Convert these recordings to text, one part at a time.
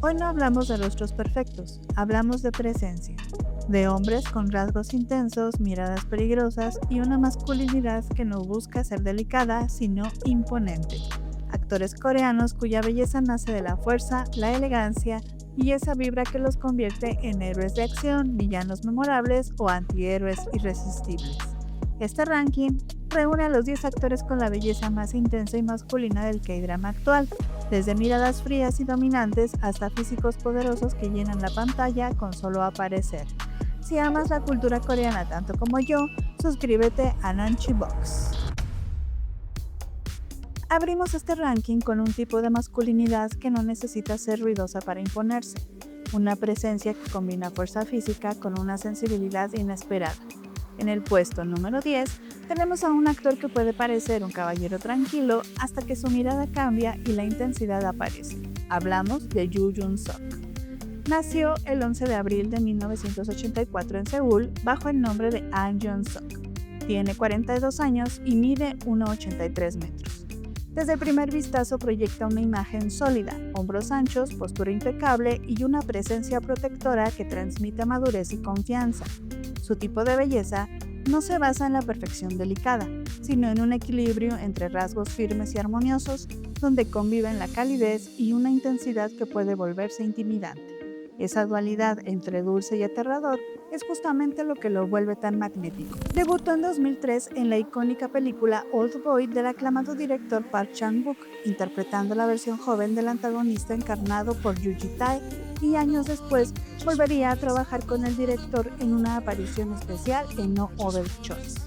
Hoy no hablamos de rostros perfectos, hablamos de presencia, de hombres con rasgos intensos, miradas peligrosas y una masculinidad que no busca ser delicada, sino imponente. Actores coreanos cuya belleza nace de la fuerza, la elegancia y esa vibra que los convierte en héroes de acción, villanos memorables o antihéroes irresistibles. Este ranking reúne a los 10 actores con la belleza más intensa y masculina del K-drama actual, desde miradas frías y dominantes hasta físicos poderosos que llenan la pantalla con solo aparecer. Si amas la cultura coreana tanto como yo, suscríbete a Nanchi Box. Abrimos este ranking con un tipo de masculinidad que no necesita ser ruidosa para imponerse, una presencia que combina fuerza física con una sensibilidad inesperada. En el puesto número 10 tenemos a un actor que puede parecer un caballero tranquilo hasta que su mirada cambia y la intensidad aparece. Hablamos de Yoo Jun-suk. Nació el 11 de abril de 1984 en Seúl bajo el nombre de Ahn Jung-suk. Tiene 42 años y mide 1,83 metros. Desde el primer vistazo proyecta una imagen sólida, hombros anchos, postura impecable y una presencia protectora que transmite madurez y confianza. Su tipo de belleza no se basa en la perfección delicada, sino en un equilibrio entre rasgos firmes y armoniosos, donde conviven la calidez y una intensidad que puede volverse intimidante. Esa dualidad entre dulce y aterrador es justamente lo que lo vuelve tan magnético. Debutó en 2003 en la icónica película Old Boy del aclamado director Park Chan-wook, interpretando la versión joven del antagonista encarnado por Yoo Ji-tae, y años después volvería a trabajar con el director en una aparición especial en No Other Choice.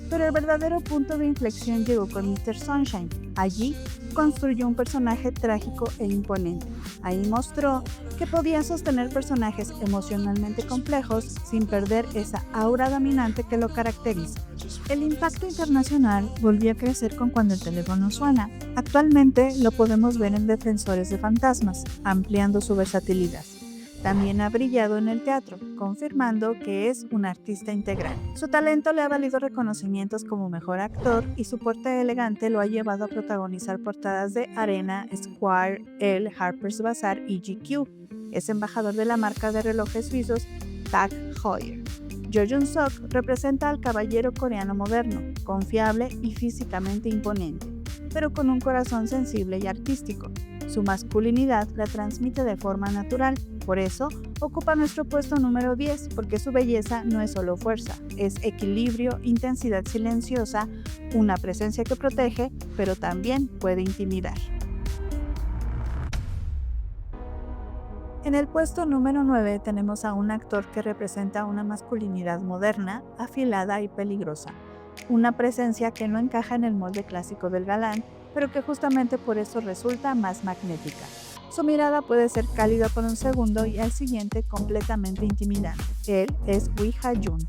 Pero el verdadero punto de inflexión llegó con Mr. Sunshine. Allí construyó un personaje trágico e imponente. Ahí mostró que podía sostener personajes emocionalmente complejos sin perder esa aura dominante que lo caracteriza. El impacto internacional volvió a crecer con Cuando el teléfono suena. Actualmente lo podemos ver en Defensores de Fantasmas, ampliando su versatilidad. También ha brillado en el teatro, confirmando que es un artista integral. Su talento le ha valido reconocimientos como mejor actor y su porte elegante lo ha llevado a protagonizar portadas de Arena, Esquire, Elle, Harper's Bazaar y GQ. Es embajador de la marca de relojes suizos Tag Heuer. Yoo Jun-suk representa al caballero coreano moderno, confiable y físicamente imponente, pero con un corazón sensible y artístico. Su masculinidad la transmite de forma natural, por eso ocupa nuestro puesto número 10, porque su belleza no es solo fuerza, es equilibrio, intensidad silenciosa, una presencia que protege, pero también puede intimidar. En el puesto número 9 tenemos a un actor que representa una masculinidad moderna, afilada y peligrosa, una presencia que no encaja en el molde clásico del galán, pero que justamente por eso resulta más magnética. Su mirada puede ser cálida por un segundo y al siguiente completamente intimidante. Él es Wi Ha-jun.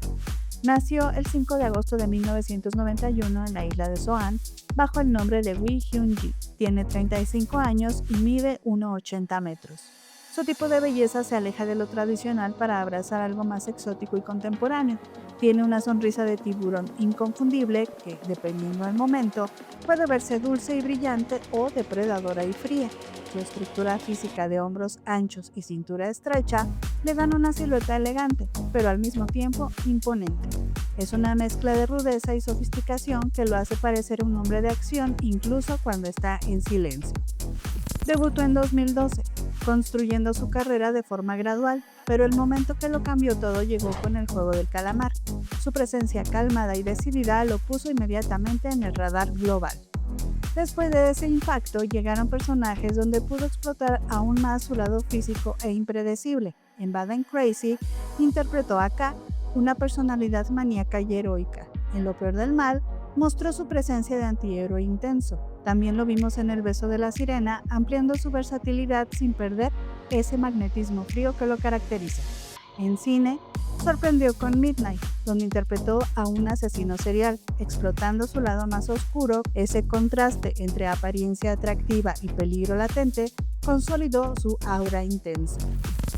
Nació el 5 de agosto de 1991 en la isla de Soan bajo el nombre de Wi Hyun-ji. Tiene 35 años y mide 1,80 metros. Su tipo de belleza se aleja de lo tradicional para abrazar algo más exótico y contemporáneo. Tiene una sonrisa de tiburón inconfundible que, dependiendo del momento, puede verse dulce y brillante o depredadora y fría. Su estructura física de hombros anchos y cintura estrecha le dan una silueta elegante, pero al mismo tiempo imponente. Es una mezcla de rudeza y sofisticación que lo hace parecer un hombre de acción incluso cuando está en silencio. Debutó en 2012, construyendo su carrera de forma gradual, pero el momento que lo cambió todo llegó con El juego del calamar. Su presencia calmada y decidida lo puso inmediatamente en el radar global. Después de ese impacto llegaron personajes donde pudo explotar aún más su lado físico e impredecible. En Bad and Crazy interpretó a K, una personalidad maníaca y heroica. En Lo peor del mal mostró su presencia de antihéroe intenso. También lo vimos en El beso de la sirena, ampliando su versatilidad sin perder ese magnetismo frío que lo caracteriza. En cine, sorprendió con Midnight, donde interpretó a un asesino serial, explotando su lado más oscuro. Ese contraste entre apariencia atractiva y peligro latente consolidó su aura intensa,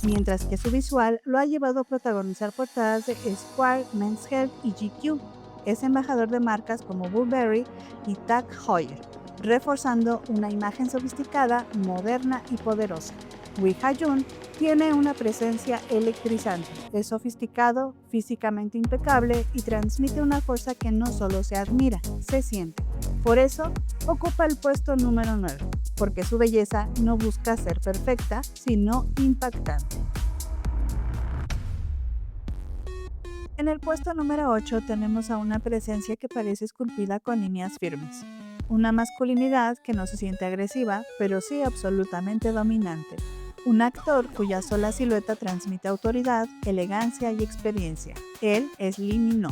mientras que su visual lo ha llevado a protagonizar portadas de Esquire, Men's Health y GQ. Es embajador de marcas como Burberry y Tag Heuer, reforzando una imagen sofisticada, moderna y poderosa. Wi Ha-jun tiene una presencia electrizante, es sofisticado, físicamente impecable y transmite una fuerza que no solo se admira, se siente. Por eso, ocupa el puesto número 9, porque su belleza no busca ser perfecta, sino impactante. En el puesto número 8 tenemos a una presencia que parece esculpida con líneas firmes. Una masculinidad que no se siente agresiva, pero sí absolutamente dominante. Un actor cuya sola silueta transmite autoridad, elegancia y experiencia. Él es Lee Min-ho.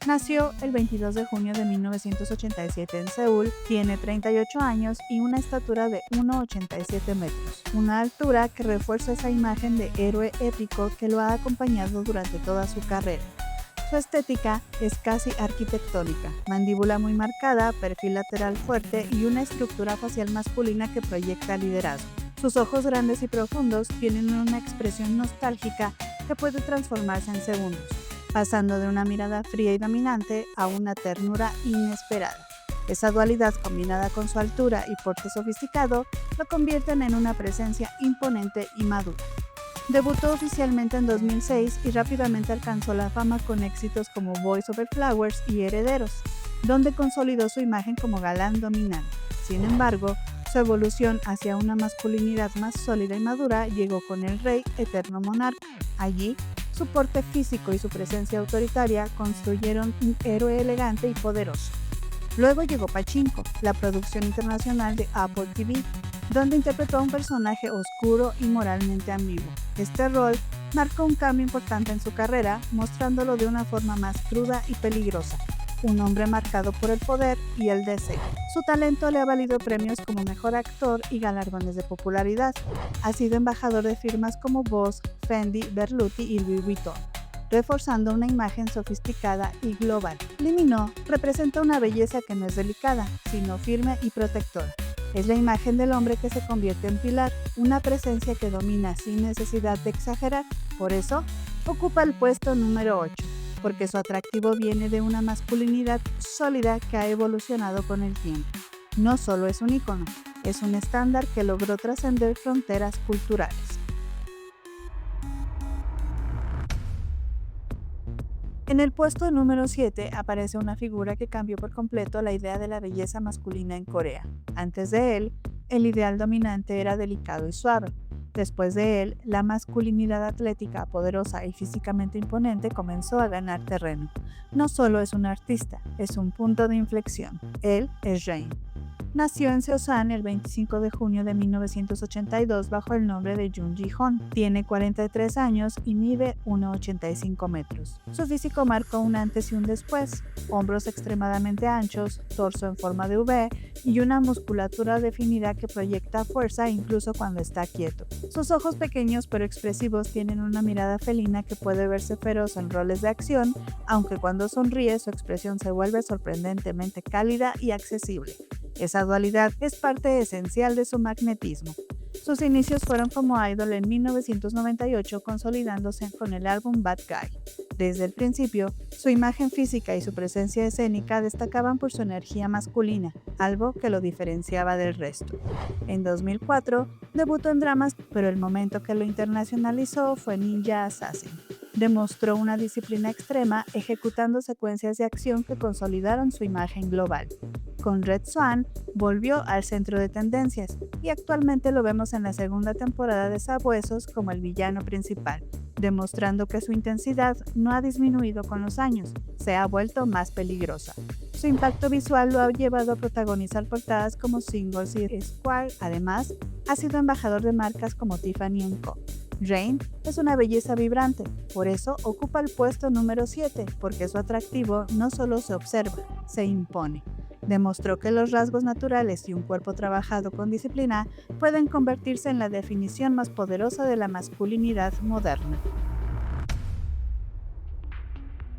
Nació el 22 de junio de 1987 en Seúl, tiene 38 años y una estatura de 1,87 metros, una altura que refuerza esa imagen de héroe épico que lo ha acompañado durante toda su carrera. Su estética es casi arquitectónica, mandíbula muy marcada, perfil lateral fuerte y una estructura facial masculina que proyecta liderazgo. Sus ojos grandes y profundos tienen una expresión nostálgica que puede transformarse en segundos, pasando de una mirada fría y dominante a una ternura inesperada. Esa dualidad combinada con su altura y porte sofisticado lo convierten en una presencia imponente y madura. Debutó oficialmente en 2006 y rápidamente alcanzó la fama con éxitos como Boys Over Flowers y Herederos, donde consolidó su imagen como galán dominante. Sin embargo, su evolución hacia una masculinidad más sólida y madura llegó con El Rey, Eterno Monarca. Allí, su porte físico y su presencia autoritaria construyeron un héroe elegante y poderoso. Luego llegó Pachinko, la producción internacional de Apple TV, donde interpretó a un personaje oscuro y moralmente ambiguo. Este rol marcó un cambio importante en su carrera, mostrándolo de una forma más cruda y peligrosa. Un hombre marcado por el poder y el deseo. Su talento le ha valido premios como mejor actor y galardones de popularidad. Ha sido embajador de firmas como Boss, Fendi, Berluti y Louis Vuitton, reforzando una imagen sofisticada y global. Lee Min-ho representa una belleza que no es delicada, sino firme y protectora. Es la imagen del hombre que se convierte en pilar, una presencia que domina sin necesidad de exagerar. Por eso, ocupa el puesto número 8, porque su atractivo viene de una masculinidad sólida que ha evolucionado con el tiempo. No solo es un ícono, es un estándar que logró trascender fronteras culturales. En el puesto número 7 aparece una figura que cambió por completo la idea de la belleza masculina en Corea. Antes de él, el ideal dominante era delicado y suave. Después de él, la masculinidad atlética, poderosa y físicamente imponente comenzó a ganar terreno. No solo es un artista, es un punto de inflexión. Él es Rain. Nació en Seosan el 25 de junio de 1982 bajo el nombre de Jung Ji-hoon. Tiene 43 años y mide 1,85 metros. Su físico marcó un antes y un después. Hombros extremadamente anchos, torso en forma de V y una musculatura definida que proyecta fuerza incluso cuando está quieto. Sus ojos pequeños pero expresivos tienen una mirada felina que puede verse feroz en roles de acción, aunque cuando sonríe su expresión se vuelve sorprendentemente cálida y accesible. Esa dualidad es parte esencial de su magnetismo. Sus inicios fueron como idol en 1998, consolidándose con el álbum Bad Guy. Desde el principio, su imagen física y su presencia escénica destacaban por su energía masculina, algo que lo diferenciaba del resto. En 2004, debutó en dramas, pero el momento que lo internacionalizó fue Ninja Assassin. Demostró una disciplina extrema ejecutando secuencias de acción que consolidaron su imagen global. Con Red Swan volvió al centro de tendencias y actualmente lo vemos en la segunda temporada de Sabuesos como el villano principal, demostrando que su intensidad no ha disminuido con los años, se ha vuelto más peligrosa. Su impacto visual lo ha llevado a protagonizar portadas como Singles y Esquire. Además, ha sido embajador de marcas como Tiffany & Co. Rain es una belleza vibrante, por eso ocupa el puesto número 7, porque su atractivo no solo se observa, se impone. Demostró que los rasgos naturales y un cuerpo trabajado con disciplina pueden convertirse en la definición más poderosa de la masculinidad moderna.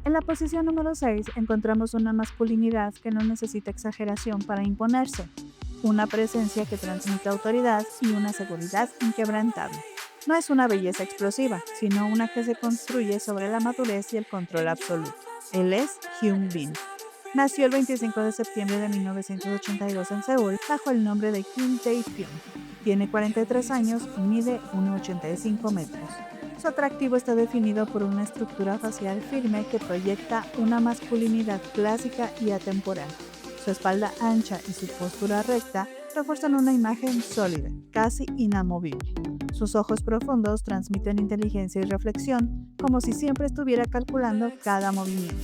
En la posición número 6 encontramos una masculinidad que no necesita exageración para imponerse, una presencia que transmite autoridad y una seguridad inquebrantable. No es una belleza explosiva, sino una que se construye sobre la madurez y el control absoluto. Él es Hyun Bin. Nació el 25 de septiembre de 1982 en Seúl bajo el nombre de Kim Tae-pyong. Tiene 43 años y mide 1,85 metros. Su atractivo está definido por una estructura facial firme que proyecta una masculinidad clásica y atemporal. Su espalda ancha y su postura recta refuerzan una imagen sólida, casi inamovible. Sus ojos profundos transmiten inteligencia y reflexión, como si siempre estuviera calculando cada movimiento.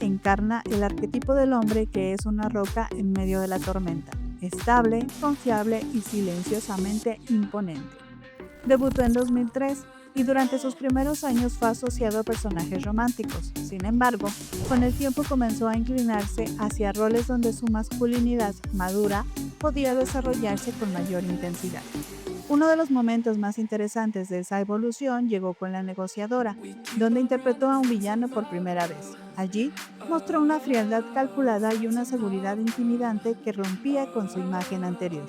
Encarna el arquetipo del hombre que es una roca en medio de la tormenta, estable, confiable y silenciosamente imponente. Debutó en 2003 y durante sus primeros años fue asociado a personajes románticos. Sin embargo, con el tiempo comenzó a inclinarse hacia roles donde su masculinidad madura podía desarrollarse con mayor intensidad. Uno de los momentos más interesantes de esa evolución llegó con La negociadora, donde interpretó a un villano por primera vez. Allí, mostró una frialdad calculada y una seguridad intimidante que rompía con su imagen anterior.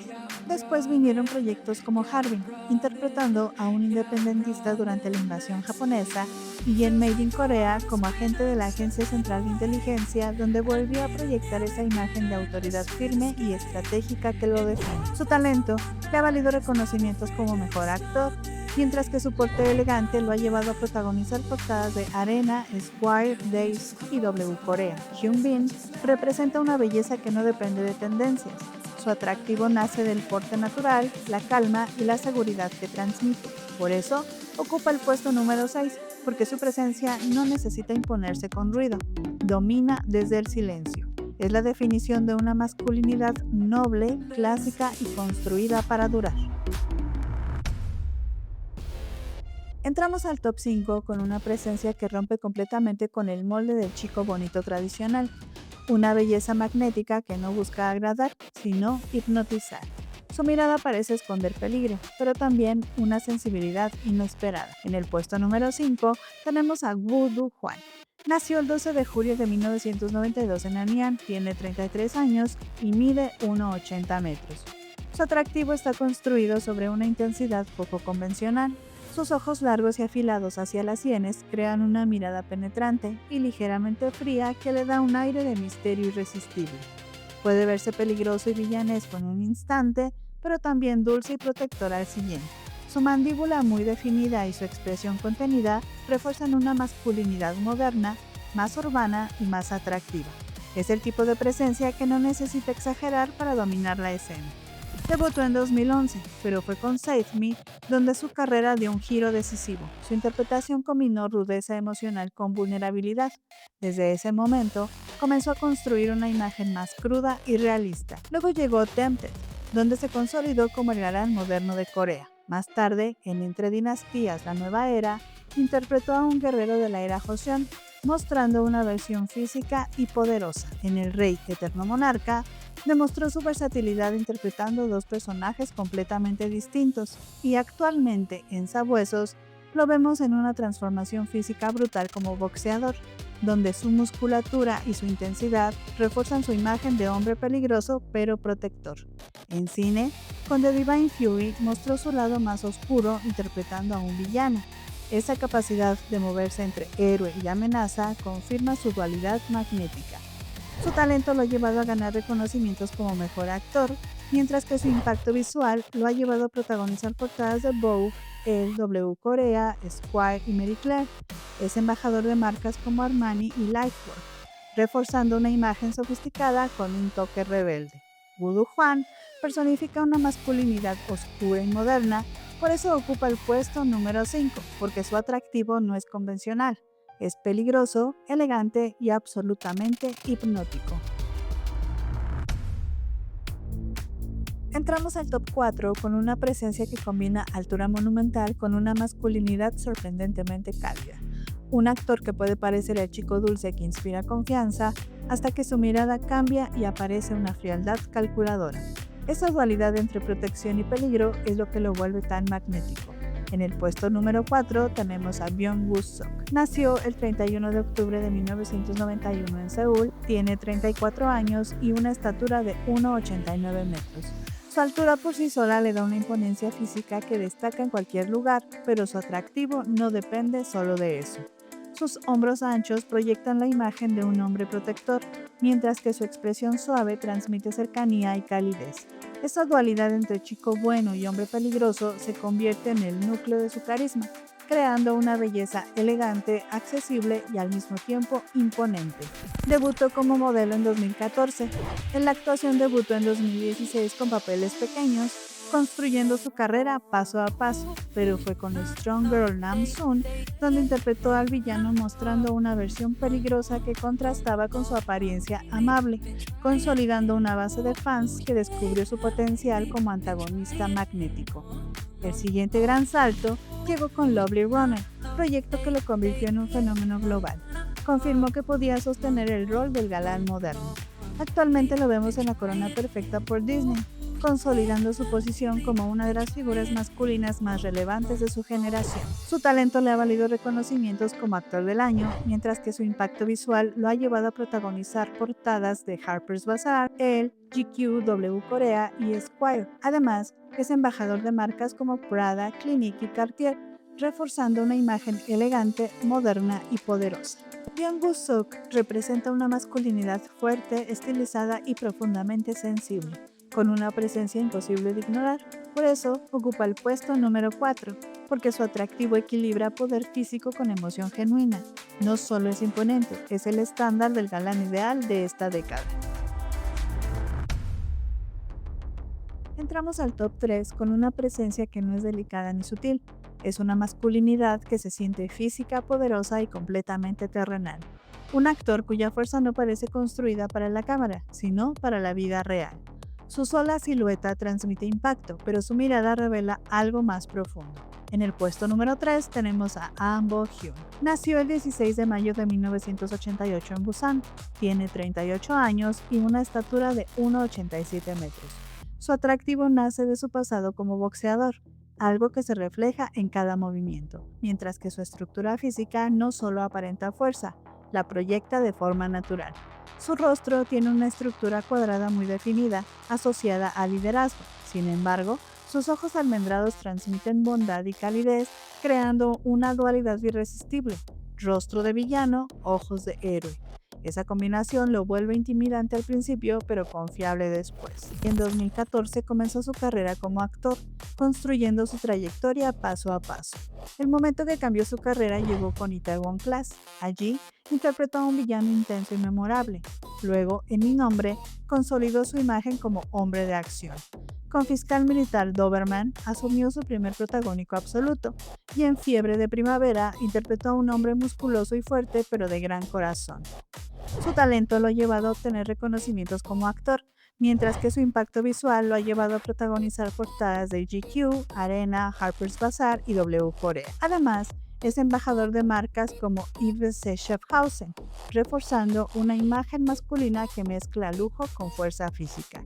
Después vinieron proyectos como Harbin, interpretando a un independentista durante la invasión japonesa, y en Made in Korea como agente de la Agencia Central de Inteligencia, donde volvió a proyectar esa imagen de autoridad firme y estratégica que lo define. Su talento le ha valido reconocimientos como mejor actor, mientras que su porte elegante lo ha llevado a protagonizar portadas de Arena, Esquire, Days y W Korea. Hyun Bin representa una belleza que no depende de tendencias. Su atractivo nace del porte natural, la calma y la seguridad que transmite. Por eso, ocupa el puesto número 6, porque su presencia no necesita imponerse con ruido. Domina desde el silencio. Es la definición de una masculinidad noble, clásica y construida para durar. Entramos al top 5 con una presencia que rompe completamente con el molde del chico bonito tradicional. Una belleza magnética que no busca agradar, sino hipnotizar. Su mirada parece esconder peligro, pero también una sensibilidad inesperada. En el puesto número 5 tenemos a Woo Do-hwan. Nació el 12 de julio de 1992 en Anian, tiene 33 años y mide 1,80 metros. Su atractivo está construido sobre una intensidad poco convencional. Sus ojos largos y afilados hacia las sienes crean una mirada penetrante y ligeramente fría que le da un aire de misterio irresistible. Puede verse peligroso y villanesco en un instante, pero también dulce y protector al siguiente. Su mandíbula muy definida y su expresión contenida refuerzan una masculinidad moderna, más urbana y más atractiva. Es el tipo de presencia que no necesita exagerar para dominar la escena. Debutó en 2011, pero fue con Save Me donde su carrera dio un giro decisivo. Su interpretación combinó rudeza emocional con vulnerabilidad. Desde ese momento, comenzó a construir una imagen más cruda y realista. Luego llegó Tempted, donde se consolidó como el galán moderno de Corea. Más tarde, en Entre Dinastías, la nueva era, interpretó a un guerrero de la era Joseon, mostrando una versión física y poderosa. En El Rey Eterno Monarca, demostró su versatilidad interpretando dos personajes completamente distintos, y actualmente en Sabuesos lo vemos en una transformación física brutal como boxeador, donde su musculatura y su intensidad refuerzan su imagen de hombre peligroso pero protector. En cine, con The Divine Fury mostró su lado más oscuro interpretando a un villano. Esa capacidad de moverse entre héroe y amenaza confirma su dualidad magnética. Su talento lo ha llevado a ganar reconocimientos como mejor actor, mientras que su impacto visual lo ha llevado a protagonizar portadas de Vogue, Elle, W Korea, Esquire y Marie Claire. Es embajador de marcas como Armani y Lifework, reforzando una imagen sofisticada con un toque rebelde. Woo Do-hwan personifica una masculinidad oscura y moderna, por eso ocupa el puesto número 5, porque su atractivo no es convencional. Es peligroso, elegante y absolutamente hipnótico. Entramos al top 4 con una presencia que combina altura monumental con una masculinidad sorprendentemente cálida. Un actor que puede parecer el chico dulce que inspira confianza, hasta que su mirada cambia y aparece una frialdad calculadora. Esa dualidad entre protección y peligro es lo que lo vuelve tan magnético. En el puesto número 4 tenemos a Byung Woo Seok. Nació el 31 de octubre de 1991 en Seúl, tiene 34 años y una estatura de 1,89 metros. Su altura por sí sola le da una imponencia física que destaca en cualquier lugar, pero su atractivo no depende solo de eso. Sus hombros anchos proyectan la imagen de un hombre protector, mientras que su expresión suave transmite cercanía y calidez. Esa dualidad entre chico bueno y hombre peligroso se convierte en el núcleo de su carisma, creando una belleza elegante, accesible y al mismo tiempo imponente. Debutó como modelo en 2014. En la actuación debutó en 2016 con papeles pequeños, construyendo su carrera paso a paso, pero fue con Strong Girl Nam Soon donde interpretó al villano mostrando una versión peligrosa que contrastaba con su apariencia amable, consolidando una base de fans que descubrió su potencial como antagonista magnético. El siguiente gran salto llegó con Lovely Runner, proyecto que lo convirtió en un fenómeno global. Confirmó que podía sostener el rol del galán moderno. Actualmente lo vemos en La Corona Perfecta por Disney, consolidando su posición como una de las figuras masculinas más relevantes de su generación. Su talento le ha valido reconocimientos como actor del año, mientras que su impacto visual lo ha llevado a protagonizar portadas de Harper's Bazaar, Elle, GQ, W Korea y Esquire. Además, es embajador de marcas como Prada, Clinique y Cartier, reforzando una imagen elegante, moderna y poderosa. Byung Woo Suk representa una masculinidad fuerte, estilizada y profundamente sensible, con una presencia imposible de ignorar. Por eso ocupa el puesto número 4, porque su atractivo equilibra poder físico con emoción genuina. No solo es imponente, es el estándar del galán ideal de esta década. Entramos al top 3 con una presencia que no es delicada ni sutil. Es una masculinidad que se siente física, poderosa y completamente terrenal. Un actor cuya fuerza no parece construida para la cámara, sino para la vida real. Su sola silueta transmite impacto, pero su mirada revela algo más profundo. En el puesto número 3 tenemos a Ahn Bo-hyun. Nació el 16 de mayo de 1988 en Busan. Tiene 38 años y una estatura de 1,87 metros. Su atractivo nace de su pasado como boxeador, algo que se refleja en cada movimiento, mientras que su estructura física no solo aparenta fuerza, la proyecta de forma natural. Su rostro tiene una estructura cuadrada muy definida, asociada al liderazgo. Sin embargo, sus ojos almendrados transmiten bondad y calidez, creando una dualidad irresistible: rostro de villano, ojos de héroe. Esa combinación lo vuelve intimidante al principio, pero confiable después. En 2014 comenzó su carrera como actor, construyendo su trayectoria paso a paso. El momento que cambió su carrera llegó con Itaewon Class. Allí interpretó a un villano intenso y memorable. Luego, en Mi Nombre, consolidó su imagen como hombre de acción. Con Fiscal Militar Doberman asumió su primer protagónico absoluto, y en Fiebre de Primavera interpretó a un hombre musculoso y fuerte, pero de gran corazón. Su talento lo ha llevado a obtener reconocimientos como actor, mientras que su impacto visual lo ha llevado a protagonizar portadas de GQ, Arena, Harper's Bazaar y W Korea. Además, es embajador de marcas como Yves Saint Schaffhausen, reforzando una imagen masculina que mezcla lujo con fuerza física.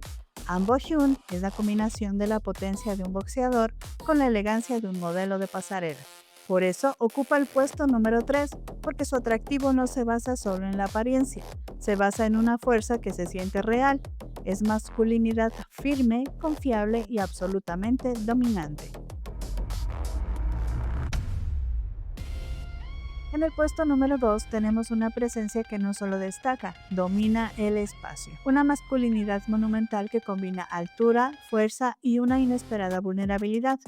Ahn Bo-hyun es la combinación de la potencia de un boxeador con la elegancia de un modelo de pasarela. Por eso ocupa el puesto número 3, porque su atractivo no se basa solo en la apariencia, se basa en una fuerza que se siente real. Es masculinidad firme, confiable y absolutamente dominante. En el puesto número 2 tenemos una presencia que no solo destaca, domina el espacio. Una masculinidad monumental que combina altura, fuerza y una inesperada vulnerabilidad.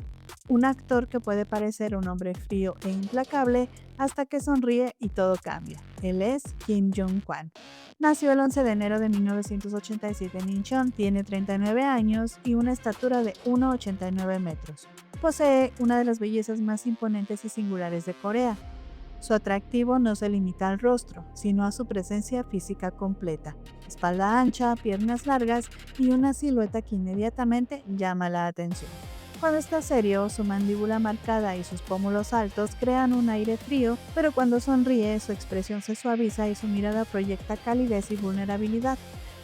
Un actor que puede parecer un hombre frío e implacable hasta que sonríe y todo cambia. Él es Kim Jong-kwan. Nació el 11 de enero de 1987 en Incheon, tiene 39 años y una estatura de 1,89 metros. Posee una de las bellezas más imponentes y singulares de Corea. Su atractivo no se limita al rostro, sino a su presencia física completa: espalda ancha, piernas largas y una silueta que inmediatamente llama la atención. Cuando está serio, su mandíbula marcada y sus pómulos altos crean un aire frío, pero cuando sonríe, su expresión se suaviza y su mirada proyecta calidez y vulnerabilidad.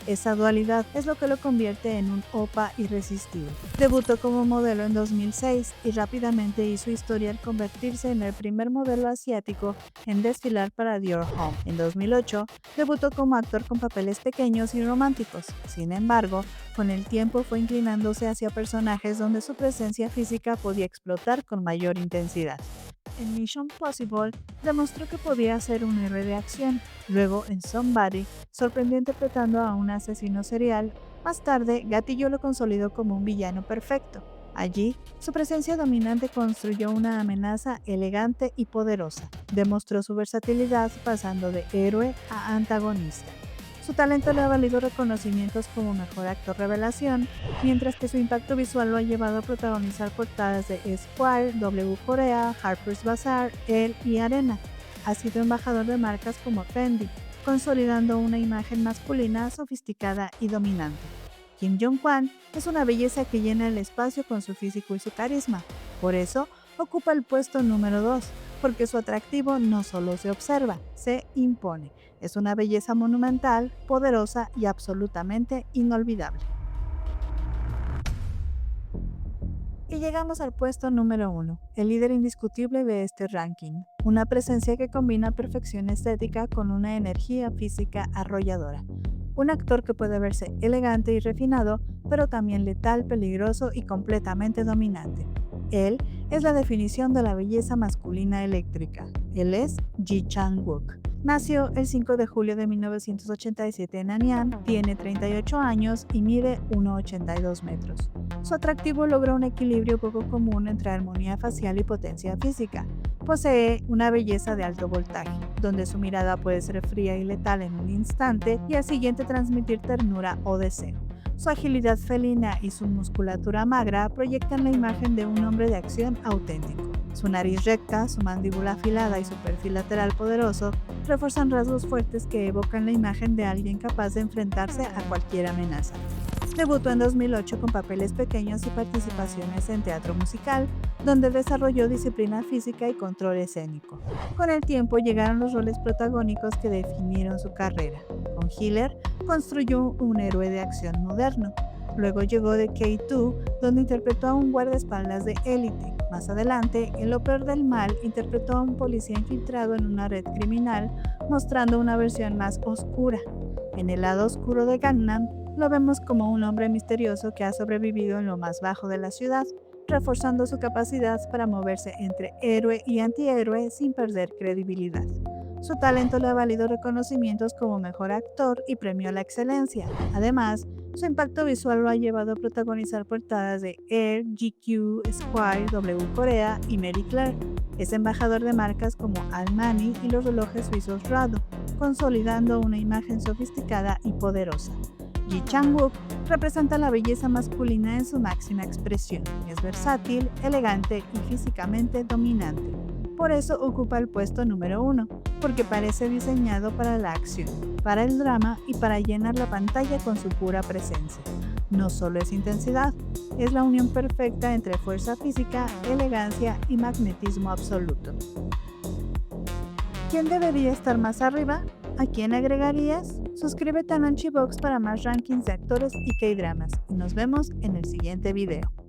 Esa dualidad es lo que lo convierte en un oppa irresistible. Debutó como modelo en 2006 y rápidamente hizo historia al convertirse en el primer modelo asiático en desfilar para Dior Homme. En 2008 debutó como actor con papeles pequeños y románticos. Sin embargo, con el tiempo fue inclinándose hacia personajes donde su presencia física podía explotar con mayor intensidad. en Mission Possible demostró que podía ser un héroe de acción. Luego, en Somebody, sorprendió interpretando a un asesino serial. Más tarde, Gatillo lo consolidó como un villano perfecto. Allí, su presencia dominante construyó una amenaza elegante y poderosa. Demostró su versatilidad pasando de héroe a antagonista. Su talento le ha valido reconocimientos como mejor actor revelación, mientras que su impacto visual lo ha llevado a protagonizar portadas de Esquire, W Korea, Harper's Bazaar, Elle y Arena. Ha sido embajador de marcas como Fendi, consolidando una imagen masculina sofisticada y dominante. Kim Jong-kwan es una belleza que llena el espacio con su físico y su carisma. Por eso, ocupa el puesto número 2, porque su atractivo no solo se observa, se impone. Es una belleza monumental, poderosa y absolutamente inolvidable. Y llegamos al puesto número 1, el líder indiscutible de este ranking. Una presencia que combina perfección estética con una energía física arrolladora. Un actor que puede verse elegante y refinado, pero también letal, peligroso y completamente dominante. Él es la definición de la belleza masculina eléctrica. Él es Ji Chang-wook. Nació el 5 de julio de 1987 en Anyang, tiene 38 años y mide 1,82 metros. Su atractivo logra un equilibrio poco común entre armonía facial y potencia física. Posee una belleza de alto voltaje, donde su mirada puede ser fría y letal en un instante y al siguiente transmitir ternura o deseo. Su agilidad felina y su musculatura magra proyectan la imagen de un hombre de acción auténtico. Su nariz recta, su mandíbula afilada y su perfil lateral poderoso refuerzan rasgos fuertes que evocan la imagen de alguien capaz de enfrentarse a cualquier amenaza. Debutó en 2008 con papeles pequeños y participaciones en teatro musical, donde desarrolló disciplina física y control escénico. Con el tiempo llegaron los roles protagónicos que definieron su carrera. Con Healer construyó un héroe de acción moderno. Luego llegó The K2, donde interpretó a un guardaespaldas de élite. Más adelante, en Lo peor del mal, interpretó a un policía infiltrado en una red criminal, mostrando una versión más oscura. En el lado oscuro de Gangnam, lo vemos como un hombre misterioso que ha sobrevivido en lo más bajo de la ciudad, reforzando su capacidad para moverse entre héroe y antihéroe sin perder credibilidad. Su talento le ha valido reconocimientos como mejor actor y premio a la excelencia. Además, su impacto visual lo ha llevado a protagonizar portadas de Air, GQ, Esquire, W Korea y Marie Claire. Es embajador de marcas como Armani y los relojes suizos Rado, consolidando una imagen sofisticada y poderosa. Ji Chang-wook representa la belleza masculina en su máxima expresión. Es versátil, elegante y físicamente dominante. Por eso ocupa el puesto número 1, porque parece diseñado para la acción, para el drama y para llenar la pantalla con su pura presencia. No solo es intensidad, es la unión perfecta entre fuerza física, elegancia y magnetismo absoluto. ¿Quién debería estar más arriba? ¿A quién agregarías? Suscríbete a Nonchi Box para más rankings de actores y K-dramas y nos vemos en el siguiente video.